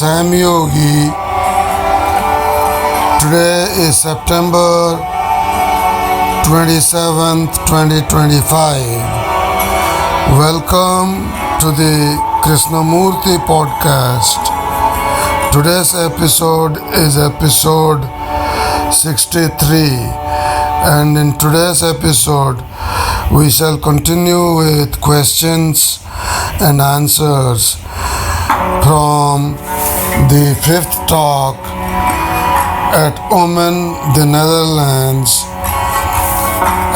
Samyogi. Today is September 27th, 2025. Welcome to the Krishnamurti podcast. Today's episode is episode 63, and in today's episode we shall continue with questions and answers from the fifth talk at Oman, the Netherlands,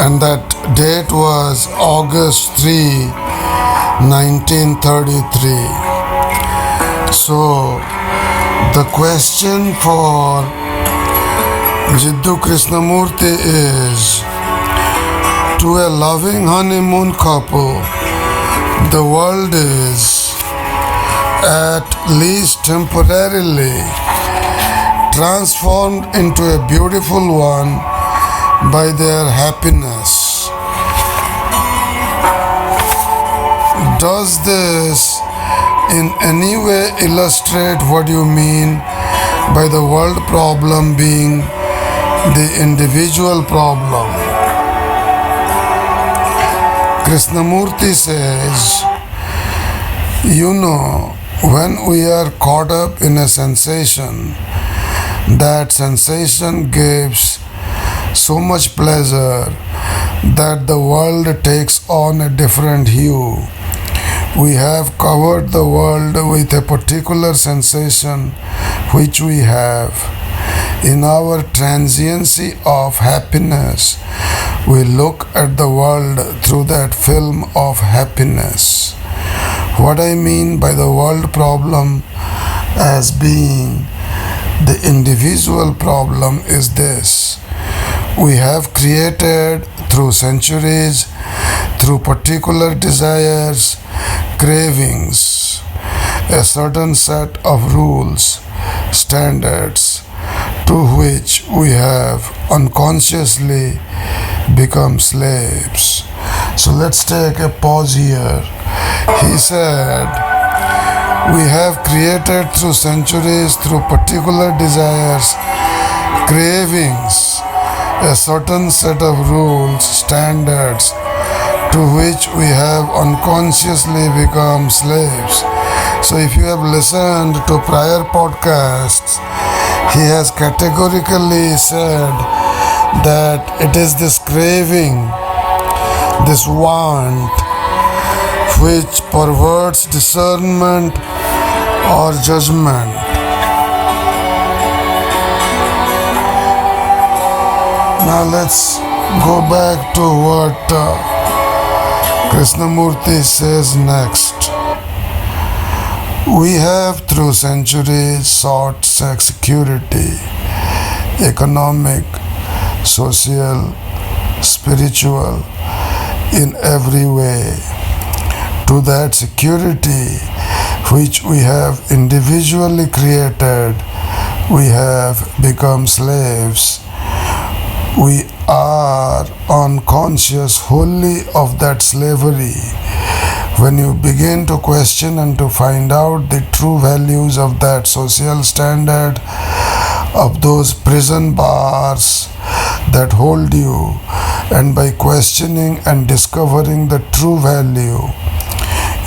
and that date was August 3, 1933. So, the question for Krishnamurti is, to a loving honeymoon couple, the world is, at least temporarily, transformed into a beautiful one by their happiness. Does this in any way illustrate what you mean by the world problem being the individual problem? Krishnamurti says, when we are caught up in a sensation, that sensation gives so much pleasure that the world takes on a different hue. We have covered the world with a particular sensation which we have. In our transiency of happiness, we look at the world through that film of happiness. What I mean by the world problem as being the individual problem is this: we have created through centuries, through particular desires, cravings, a certain set of rules, standards, to which we have unconsciously become slaves. So let's take a pause here. He said, we have created through centuries, through particular desires, cravings, a certain set of rules, standards, to which we have unconsciously become slaves. So if you have listened to prior podcasts, he has categorically said that it is this craving, this want, which perverts discernment or judgment. Now let's go back to what Krishnamurti says next. We have through centuries sought security, economic, social, spiritual, in every way. To that security which we have individually created, we have become slaves. We are unconscious wholly of that slavery. When you begin to question and to find out the true values of that social standard, of those prison bars that hold you, and by questioning and discovering the true value,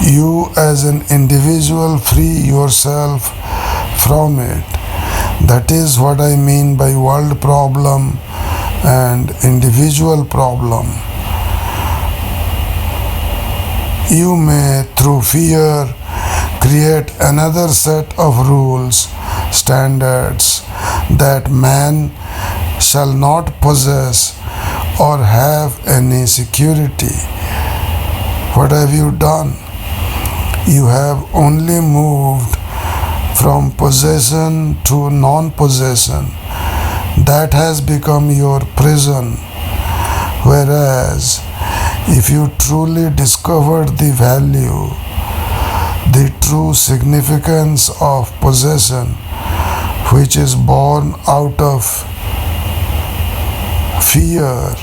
you as an individual free yourself from it. That is what I mean by world problem and individual problem. You may, through fear, create another set of rules, standards, that man shall not possess or have any security. What have you done? You have only moved from possession to non-possession. That has become your prison. Whereas, if you truly discovered the value, the true significance of possession, which is born out of fear,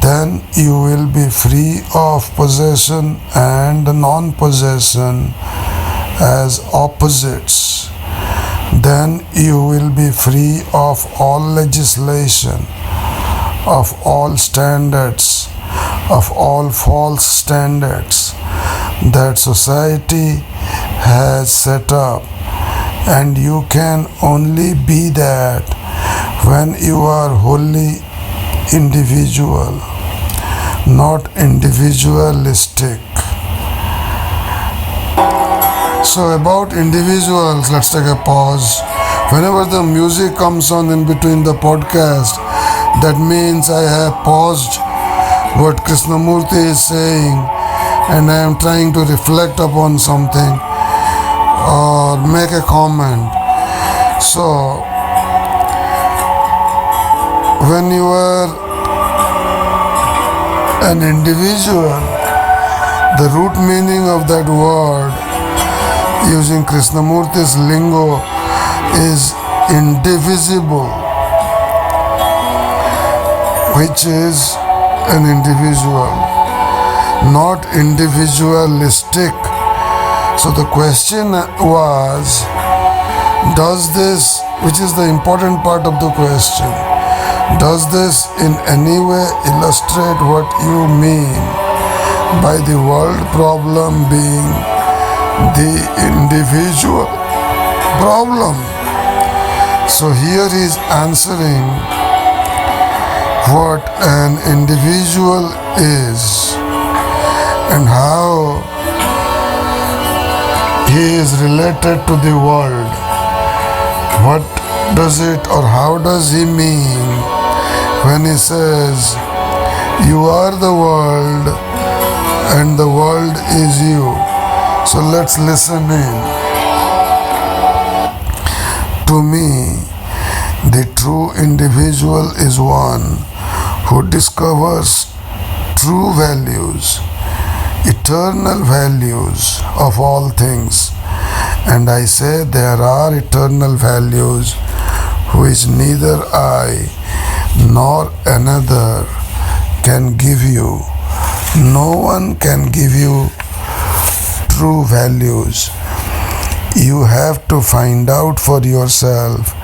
then you will be free of possession and non-possession as opposites, then you will be free of all legislation, of all standards, of all false standards that society has set up. And you can only be that when you are wholly individual, not individualistic. So about individuals, let's take a pause. Whenever the music comes on in between the podcast, that means I have paused what Krishnamurti is saying and I am trying to reflect upon something or make a comment. So when you are an individual, the root meaning of that word using Krishnamurti's lingo is indivisible, which is an individual, not individualistic. So the question was, does this, which is the important part of the question, does this in any way illustrate what you mean by the world problem being the individual problem? So here is answering what an individual is and how he is related to the world. What does it or how does he mean when he says you are the world and the world is you? So let's listen in. To me, the true individual is one who discovers true values, eternal values of all things. And I say there are eternal values which neither I nor another can give you. No one can give you true values. You have to find out for yourself,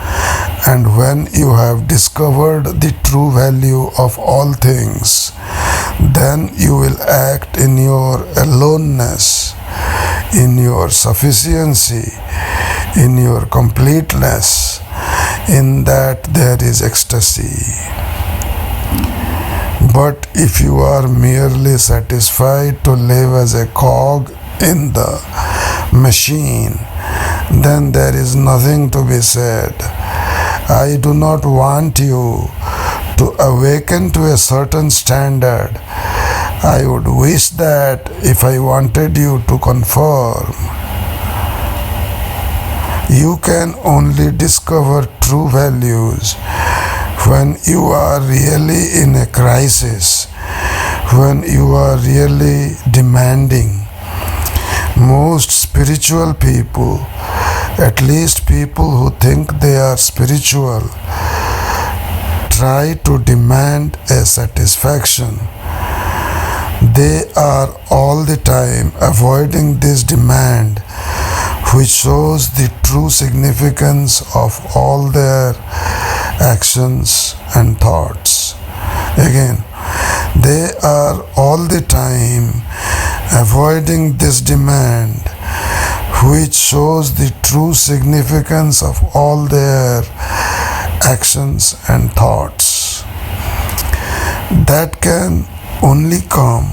and when you have discovered the true value of all things, then you will act in your aloneness, in your sufficiency, in your completeness. In that there is ecstasy. But if you are merely satisfied to live as a cog in the machine, then there is nothing to be said. I do not want you to awaken to a certain standard. I would wish that if I wanted you to conform. You can only discover true values when you are really in a crisis, when you are really demanding. Most spiritual people, at least people who think they are spiritual, try to demand a satisfaction. They are all the time avoiding this demand, which shows the true significance of all their actions and thoughts. Again, they are all the time avoiding this demand, which shows the true significance of all their actions and thoughts. That can only come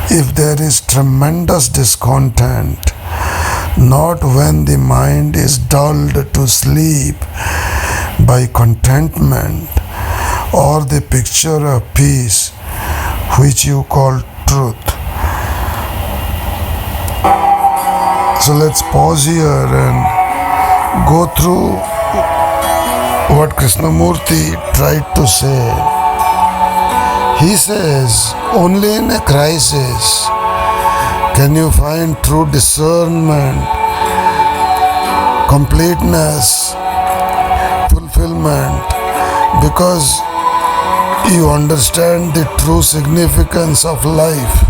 if there is tremendous discontent, not when the mind is dulled to sleep by contentment or the picture of peace which you call truth. So let's pause here and go through what Krishnamurti tried to say. He says, only in a crisis can you find true discernment, completeness, fulfillment, because you understand the true significance of life,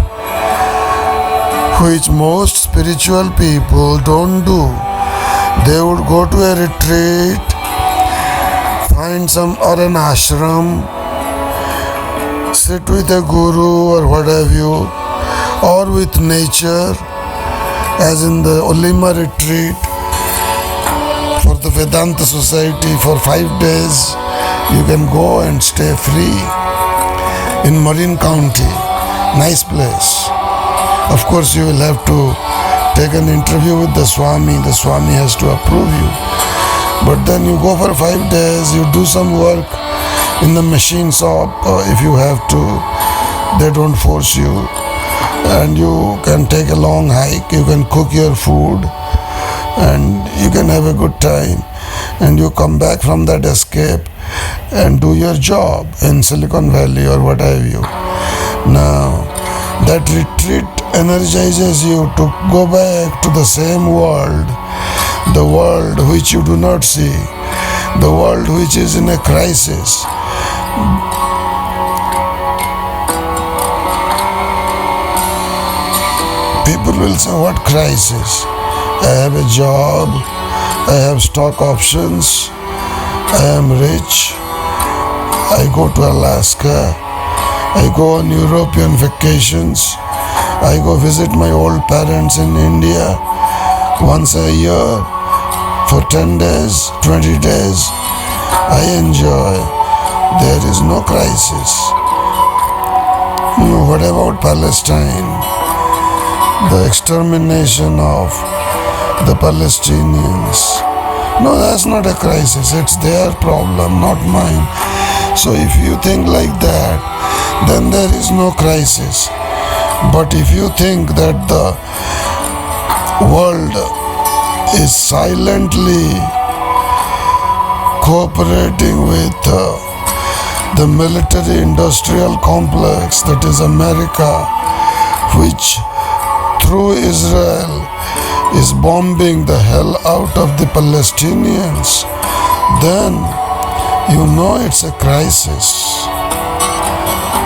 which most spiritual people don't do. They would go to a retreat, find some or an ashram, sit with a guru or what have you, or with nature, as in the Olima retreat for the Vedanta Society for 5 days. You can go and stay free in Marin County. Nice place. Of course, you will have to take an interview with the Swami. The Swami has to approve you. But then you go for 5 days, you do some work in the machine shop if you have to. They don't force you. And you can take a long hike, you can cook your food, and you can have a good time. And you come back from that escape and do your job in Silicon Valley or what have you. Now, that retreat energizes you to go back to the same world, the world which you do not see, the world which is in a crisis. People will say, what crisis? I have a job, I have stock options, I am rich, I go to Alaska, I go on European vacations, I go visit my old parents in India once a year for 10 days, 20 days. I enjoy. There is no crisis. What about Palestine? The extermination of the Palestinians. No, that's not a crisis. It's their problem, not mine. So if you think like that, then there is no crisis. But if you think that the world is silently cooperating with the military-industrial complex that is America, which through Israel is bombing the hell out of the Palestinians, then you know it's a crisis.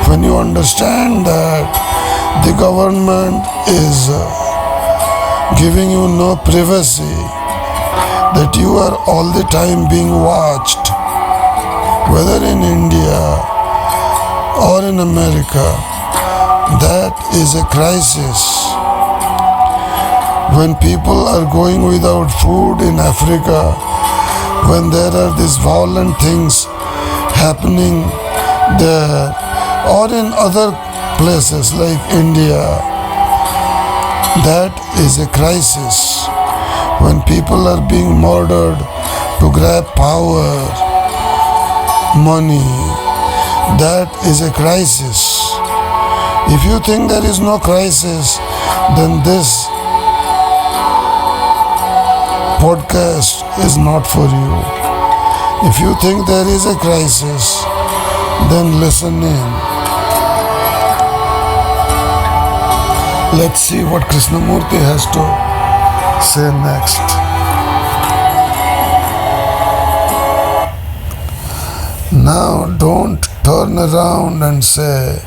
When you understand that the government is giving you no privacy, that you are all the time being watched, whether in India or in America, that is a crisis. When people are going without food in Africa, when there are these violent things happening there, or in other places like India, that is a crisis. When people are being murdered to grab power, money, that is a crisis. If you think there is no crisis, then this podcast is not for you. If you think there is a crisis, then listen in. Let's see what Krishnamurti has to say next. Now don't turn around and say,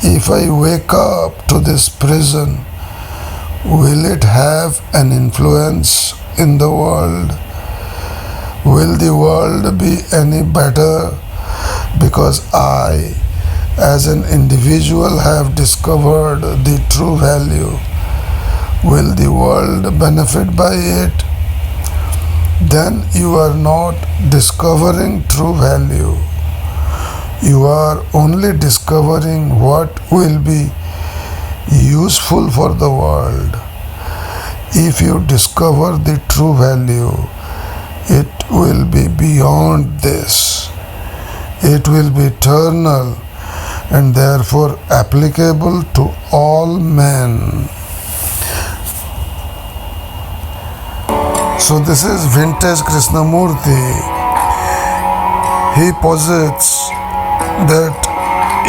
if I wake up to this prison, will it have an influence in the world? Will the world be any better because I, as an individual, have discovered the true value? Will the world benefit by it? Then you are not discovering true value. You are only discovering what will be useful for the world. If you discover the true value, it will be beyond this. It will be eternal and therefore applicable to all men. So this is vintage Krishnamurti. He posits that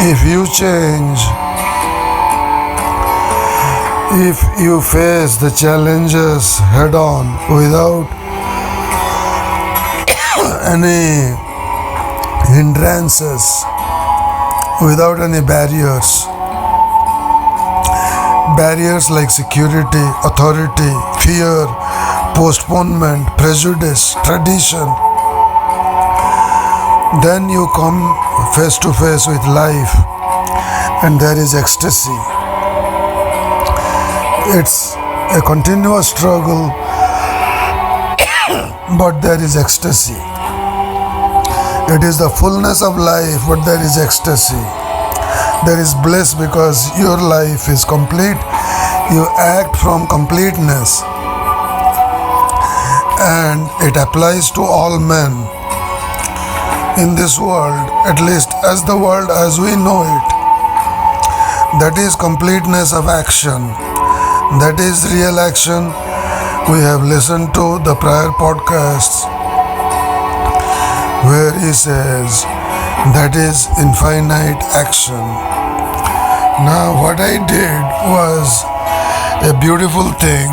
if you change, if you face the challenges head on without any hindrances, without any barriers, barriers like security, authority, fear, postponement, prejudice, tradition. Then you come face to face with life, and there is ecstasy. It's a continuous struggle, but there is ecstasy. It is the fullness of life, but there is ecstasy. There is bliss because your life is complete. You act from completeness, and it applies to all men in this world, at least as the world as we know it. That is completeness of action. That is real action. We have listened to the prior podcasts where he says that is infinite action. Now what I did was a beautiful thing.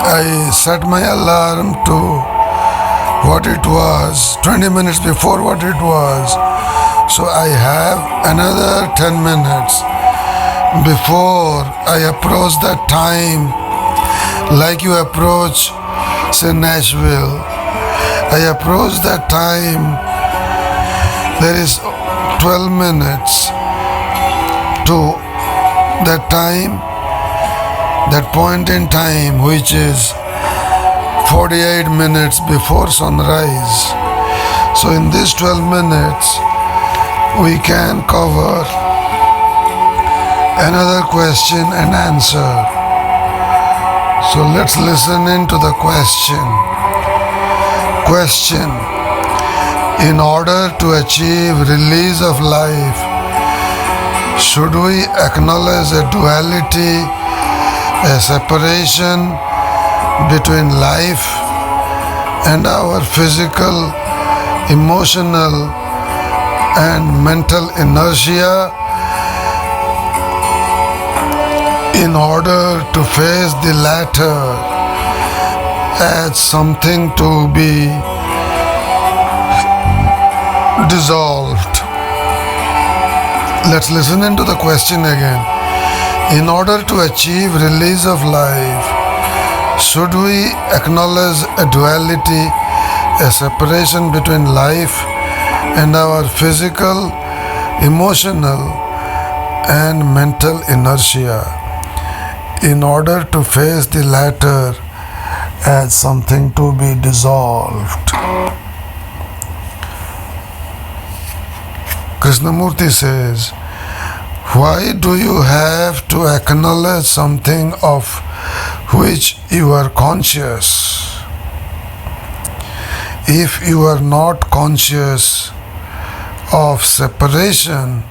I set my alarm to what it was, 20 minutes before what it was. So I have another 10 minutes before I approach that time, like you approach, say, Nashville. I approach that time. There is 12 minutes to that time, that point in time, which is 48 minutes before sunrise. So in these 12 minutes, we can cover another question and answer. So let's listen into the question. Question: in order to achieve release of life, should we acknowledge a duality, a separation between life and our physical, emotional, and mental inertia? In order to face the latter as something to be dissolved. Let's listen into the question again. In order to achieve release of life, should we acknowledge a duality, a separation between life and our physical, emotional, and mental inertia? In order to face the latter as something to be dissolved. Krishnamurti says, why do you have to acknowledge something of which you are conscious? If you are not conscious of separation,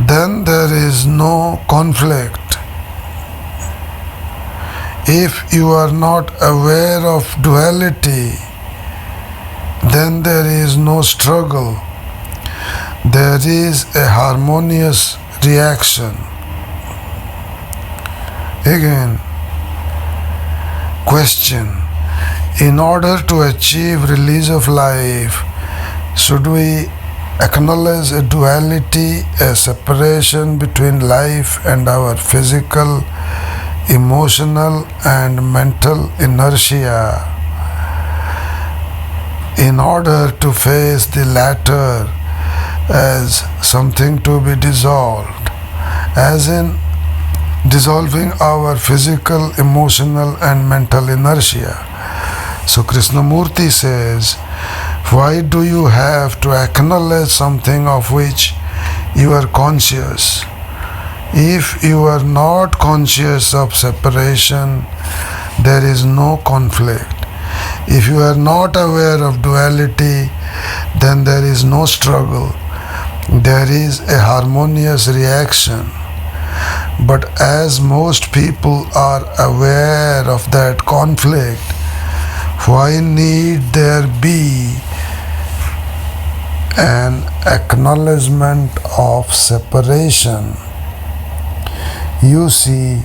then there is no conflict. If you are not aware of duality, then there is no struggle. There is a harmonious reaction. Again, question: in order to achieve release of life, should we acknowledge a duality, a separation between life and our physical, emotional, and mental inertia? In order to face the latter as something to be dissolved, as in dissolving our physical, emotional, and mental inertia. So Krishnamurti says, why do you have to acknowledge something of which you are conscious? If you are not conscious of separation, there is no conflict. If you are not aware of duality, then there is no struggle. There is a harmonious reaction. But as most people are aware of that conflict, why need there be an acknowledgement of separation? You see,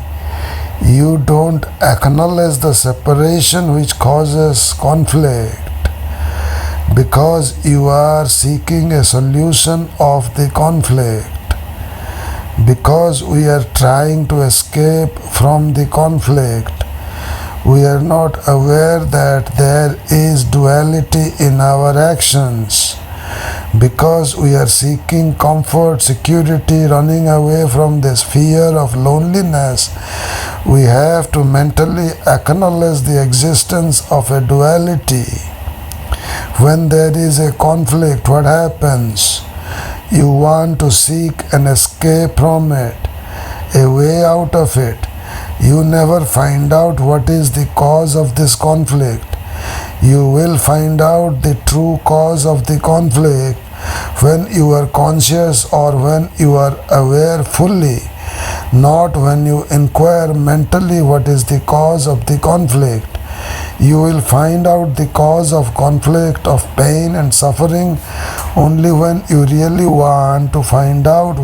you don't acknowledge the separation which causes conflict because you are seeking a solution of the conflict. Because we are trying to escape from the conflict, we are not aware that there is duality in our actions. Because we are seeking comfort, security, running away from this fear of loneliness, we have to mentally acknowledge the existence of a duality. When there is a conflict, what happens? You want to seek an escape from it, a way out of it. You never find out what is the cause of this conflict. You will find out the true cause of the conflict when you are conscious or when you are aware fully, not when you inquire mentally what is the cause of the conflict. You will find out the cause of conflict, of pain and suffering only when you really want to find out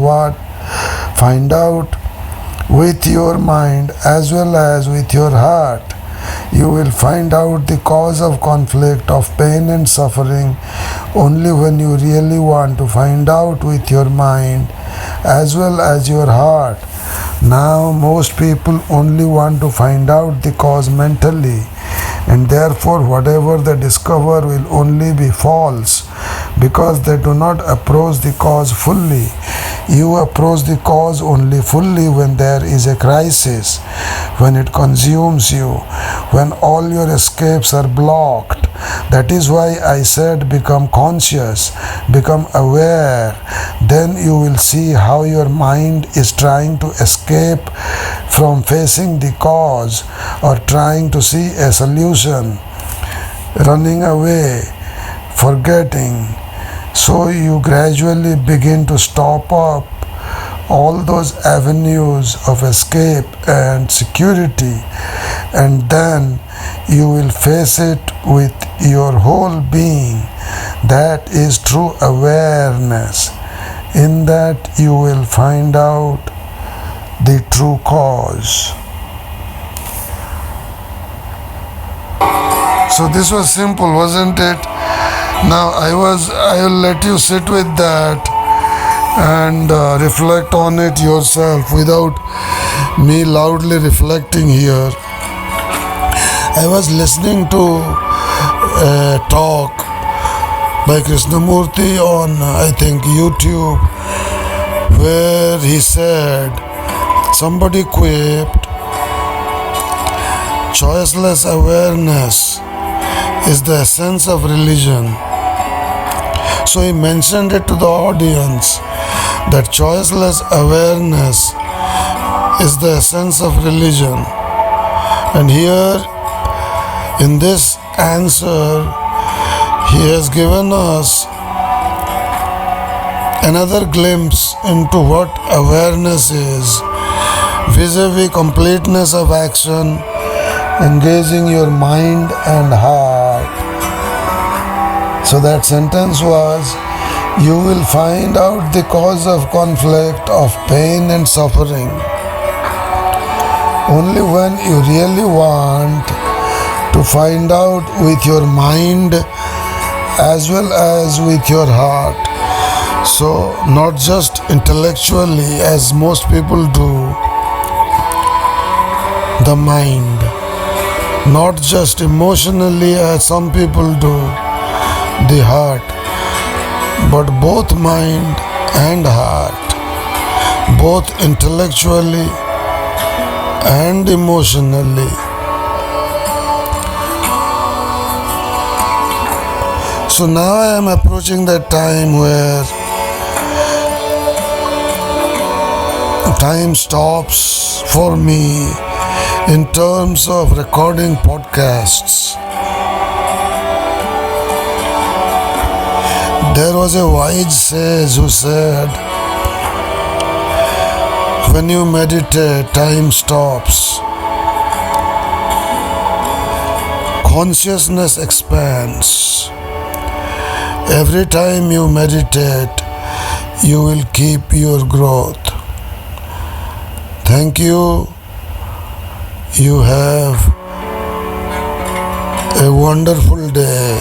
with your mind as well as with your heart. You will find out the cause of conflict, of pain and suffering only when you really want to find out with your mind as well as your heart. Now most people only want to find out the cause mentally, and therefore whatever they discover will only be false because they do not approach the cause fully. You approach the cause only fully when there is a crisis, when it consumes you, when all your escapes are blocked. That is why I said become conscious, become aware. Then you will see how your mind is trying to escape from facing the cause or trying to see a solution, running away, forgetting. So you gradually begin to stop up all those avenues of escape and security, and then you will face it with your whole being. That is true awareness. In that you will find out the true cause. So this was simple, wasn't it? Now I will let you sit with that and reflect on it yourself without me loudly reflecting here. I was listening to a talk by Krishnamurti on, I think, YouTube, where he said, somebody quipped, choiceless awareness is the essence of religion. So he mentioned it to the audience that choiceless awareness is the essence of religion. And here in this answer, he has given us another glimpse into what awareness is, vis-a-vis completeness of action, engaging your mind and heart. So that sentence was, you will find out the cause of conflict, of pain and suffering only when you really want to find out with your mind as well as with your heart. So not just intellectually as most people do, the mind, not just emotionally as some people do, the heart, but both mind and heart, both intellectually and emotionally. So now I am approaching that time where time stops for me in terms of recording podcasts. There was a wise sage who said, when you meditate, time stops. Consciousness expands. Every time you meditate, you will keep your growth. Thank you. You have a wonderful day.